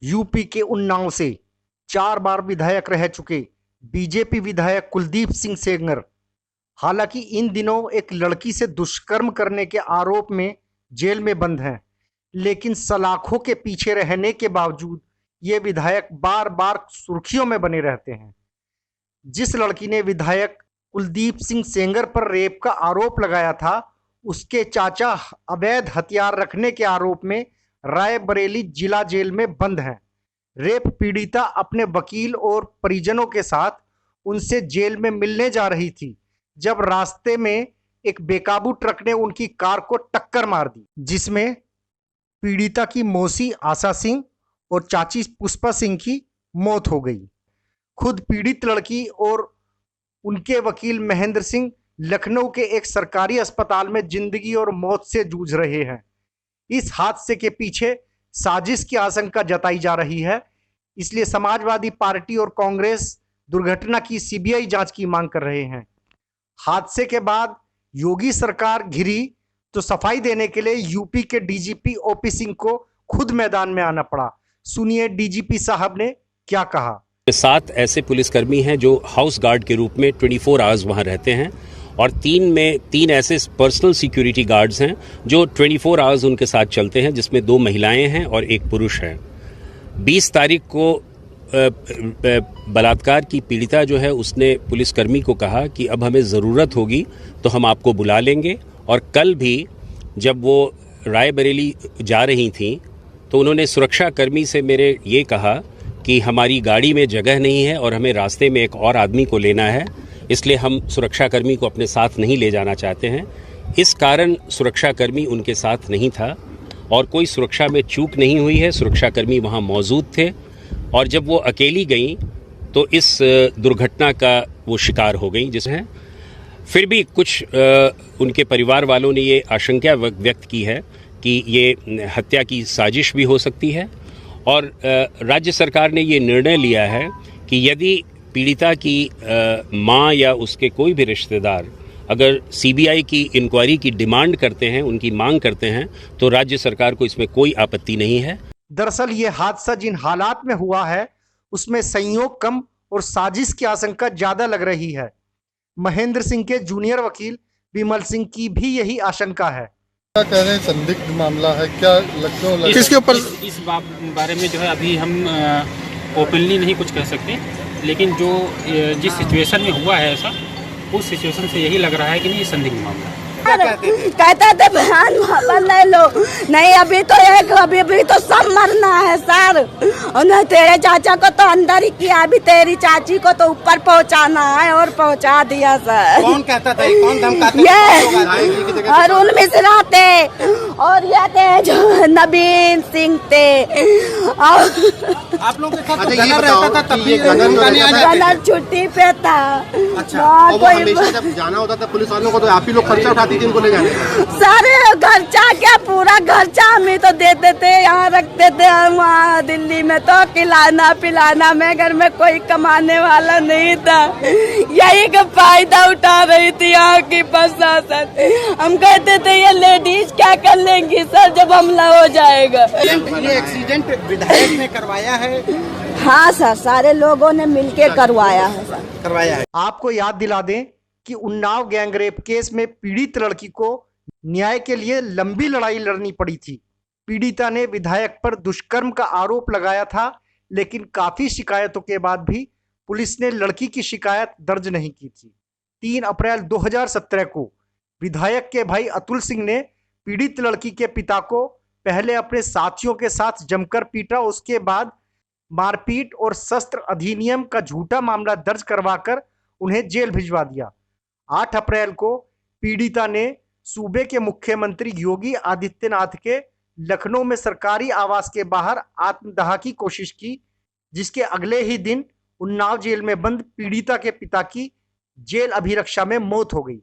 UP के उन्नाव से 4 बार विधायक रह चुके बीजेपी विधायक कुलदीप सिंह सेंगर हालांकि इन दिनों एक लड़की से दुष्कर्म करने के आरोप में जेल में बंद हैं, लेकिन सलाखों के पीछे रहने के बावजूद ये विधायक बार बार सुर्खियों में बने रहते हैं। जिस लड़की ने विधायक कुलदीप सिंह सेंगर पर रेप का आरोप लगाया था, उसके चाचा अवैध हथियार रखने के आरोप में रायबरेली जिला जेल में बंद हैं। रेप पीड़िता अपने वकील और परिजनों के साथ उनसे जेल में मिलने जा रही थी, जब रास्ते में एक बेकाबू ट्रक ने उनकी कार को टक्कर मार दी, जिसमें पीड़िता की मौसी आशा सिंह और चाची पुष्पा सिंह की मौत हो गई। खुद पीड़ित लड़की और उनके वकील महेंद्र सिंह लखनऊ के एक सरकारी अस्पताल में जिंदगी और मौत से जूझ रहे हैं। इस हादसे के पीछे साजिश की आशंका जताई जा रही है, इसलिए समाजवादी पार्टी और कांग्रेस दुर्घटना की सीबीआई जांच की मांग कर रहे हैं। हादसे के बाद योगी सरकार घिरी तो सफाई देने के लिए यूपी के डीजीपी ओपी सिंह को खुद मैदान में आना पड़ा। सुनिए डीजीपी साहब ने क्या कहा। 7 ऐसे पुलिसकर्मी हैं जो हाउस गार्ड के रूप में 24 आवर्स वहां रहते हैं और 3 ऐसे पर्सनल सिक्योरिटी गार्ड्स हैं जो 24 आवर्स उनके साथ चलते हैं, जिसमें 2 महिलाएं हैं और 1 पुरुष है। 20 तारीख को बलात्कार की पीड़िता जो है उसने पुलिसकर्मी को कहा कि अब हमें ज़रूरत होगी तो हम आपको बुला लेंगे, और कल भी जब वो रायबरेली जा रही थी तो उन्होंने सुरक्षाकर्मी से मेरे ये कहा कि हमारी गाड़ी में जगह नहीं है और हमें रास्ते में एक और आदमी को लेना है, इसलिए हम सुरक्षाकर्मी को अपने साथ नहीं ले जाना चाहते हैं। इस कारण सुरक्षाकर्मी उनके साथ नहीं था और कोई सुरक्षा में चूक नहीं हुई है, सुरक्षाकर्मी वहाँ मौजूद थे, और जब वो अकेली गई तो इस दुर्घटना का वो शिकार हो गई। जिसमें फिर भी कुछ उनके परिवार वालों ने ये आशंका व्यक्त की है कि ये हत्या की साजिश भी हो सकती है, और राज्य सरकार ने ये निर्णय लिया है कि यदि पीड़िता की मां या उसके कोई भी रिश्तेदार अगर सीबीआई की इंक्वायरी की डिमांड करते हैं, उनकी मांग करते हैं, तो राज्य सरकार को इसमें कोई आपत्ति नहीं है। दरअसल ये हादसा जिन हालात में हुआ है उसमें संयोग कम और साजिश की आशंका ज्यादा लग रही है। महेंद्र सिंह के जूनियर वकील विमल सिंह की भी यही आशंका है। क्या कह रहे हैं, संदिग्ध मामला है क्या? लखनऊ किसके ऊपर इस बारे में जो है अभी हम ओपनली नहीं कुछ कह सकते, लेकिन जो जिस सिचुएशन में हुआ है ऐसा, उस सिचुएशन से यही लग रहा है कि नहीं संदिग्ध मामला है। कहते थे बहन वापस ले लो, नहीं अभी तो सब मरना है सर, और नहीं तेरे चाचा को तो अंदर ही किया, अभी तेरी चाची को तो ऊपर पहुंचाना है और पहुंचा दिया सर। कौन कहता था, कौन धमकाता? ये अरुण मिश्रा थे और ये थे जो नवीन सिंह थे। आप लोग के साथ गनर रहता था तब भी गनर छुट्टी पे था। अच्छा, और हमेशा जब जाना होता था पुलिस वालों को तो आप ही लोग खर्चा उठाती थी इनको ले जाने? सारे खर्चा क्या, पूरा खर्चा हम ही तो देते थे, यहाँ रखते थे। वहाँ दिल्ली में तो खिलाना पिलाना में घर में कोई कमाने वाला नहीं था, यही का फायदा उठा रही थी यहाँ की प्रशासन। हम कहते थे ये लेडीज क्या कर लेंगी सर जब हमला हो जाएगा। ये एक्सीडेंट विधायक ने करवाया है? हाँ सर, सारे लोगों ने मिलके करवाया है सर। करवाया है। आपको याद दिला दें कि उन्नाव गैंगरेप केस में पीड़ित लड़की को न्याय के लिए लंबी लड़ाई लड़नी पड़ी थी। पीड़िता ने विधायक पर दुष्कर्म का आरोप लगाया था, लेकिन काफी शिकायतों के बाद भी पुलिस ने लड़की की शिकायत दर्ज नहीं की थी। 3 अप्रैल 2017 को विधायक के भाई अतुल सिंह ने पीड़ित लड़की के पिता को पहले अपने साथियों के साथ जमकर पीटा, उसके बाद मारपीट और शस्त्र अधिनियम का झूठा मामला दर्ज करवाकर उन्हें जेल भिजवा दिया। 8 अप्रैल को पीड़िता ने सूबे के मुख्यमंत्री योगी आदित्यनाथ के लखनऊ में सरकारी आवास के बाहर आत्मदाह की कोशिश की, जिसके अगले ही दिन उन्नाव जेल में बंद पीड़िता के पिता की जेल अभिरक्षा में मौत हो गई।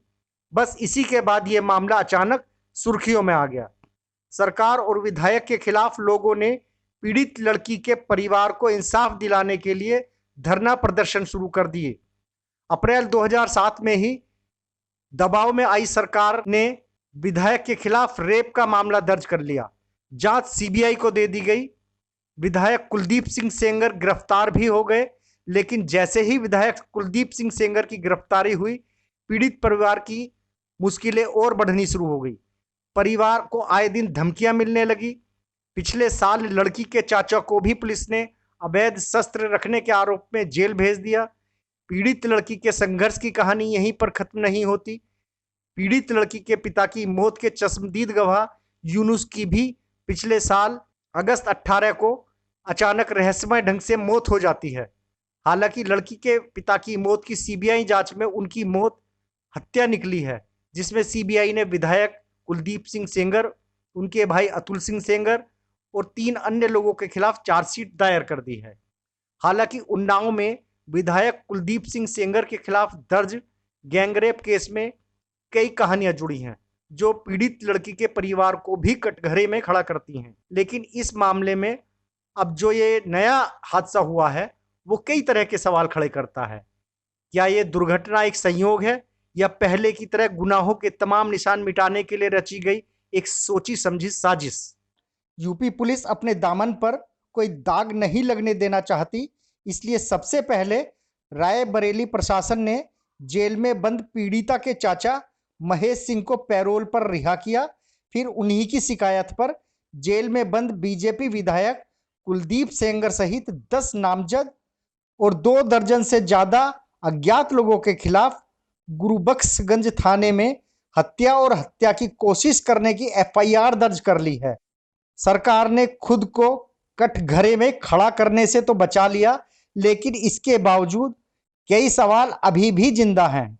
बस इसी के बाद यह मामला अचानक सुर्खियों में आ गया। सरकार और विधायक के खिलाफ लोगों ने पीड़ित लड़की के परिवार को इंसाफ दिलाने के लिए धरना प्रदर्शन शुरू कर दिए। अप्रैल 2007 में ही दबाव में आई सरकार ने विधायक के खिलाफ रेप का मामला दर्ज कर लिया। जांच सीबीआई को दे दी गई। विधायक कुलदीप सिंह सेंगर गिरफ्तार भी हो गए। लेकिन जैसे ही विधायक कुलदीप सिंह सेंगर की गिरफ्तारी हुई, पीड़ित परिवार की मुश्किलें और बढ़नी शुरू हो गई। परिवार को आए दिन धमकियां मिलने लगी। पिछले साल लड़की के चाचा को भी पुलिस ने अवैध शस्त्र रखने के आरोप में जेल भेज दिया। पीड़ित लड़की के संघर्ष की कहानी यहीं पर खत्म नहीं होती। पीड़ित लड़की के पिता की मौत के चश्मदीद गवाह यूनुस की भी पिछले साल अगस्त 18 को अचानक रहस्यमय ढंग से मौत हो जाती है। हालांकि लड़की के पिता की मौत की सीबीआई जांच में उनकी मौत हत्या निकली है, जिसमें सीबीआई ने विधायक कुलदीप सिंह सेंगर, उनके भाई अतुल सिंह सेंगर और 3 अन्य लोगों के खिलाफ चार्जशीट दायर कर दी है। हालांकि उन्नाव में विधायक कुलदीप सिंह सेंगर के खिलाफ दर्ज गैंगरेप केस में कई कहानियां जुड़ी हैं, जो पीड़ित लड़की के परिवार को भी कटघरे में खड़ा करती हैं। लेकिन इस मामले में अब जो ये नया हादसा हुआ है, वो कई तरह के सवाल खड़े करता है। क्या ये दुर्घटना एक संयोग है या पहले की तरह गुनाहों के तमाम निशान मिटाने के लिए रची गई एक सोची समझी साजिश? यूपी पुलिस अपने दामन पर कोई दाग नहीं लगने देना चाहती, इसलिए सबसे पहले रायबरेली प्रशासन ने जेल में बंद पीड़िता के चाचा महेश सिंह को पैरोल पर रिहा किया। फिर उन्हीं की शिकायत पर जेल में बंद बीजेपी विधायक कुलदीप सेंगर सहित 10 नामजद और 2 दर्जन से ज्यादा अज्ञात लोगों के खिलाफ गुरुबख्शगंज थाने में हत्या और हत्या की कोशिश करने की एफआईआर दर्ज कर ली है। सरकार ने खुद को कटघरे में खड़ा करने से तो बचा लिया, लेकिन इसके बावजूद कई सवाल अभी भी जिंदा हैं।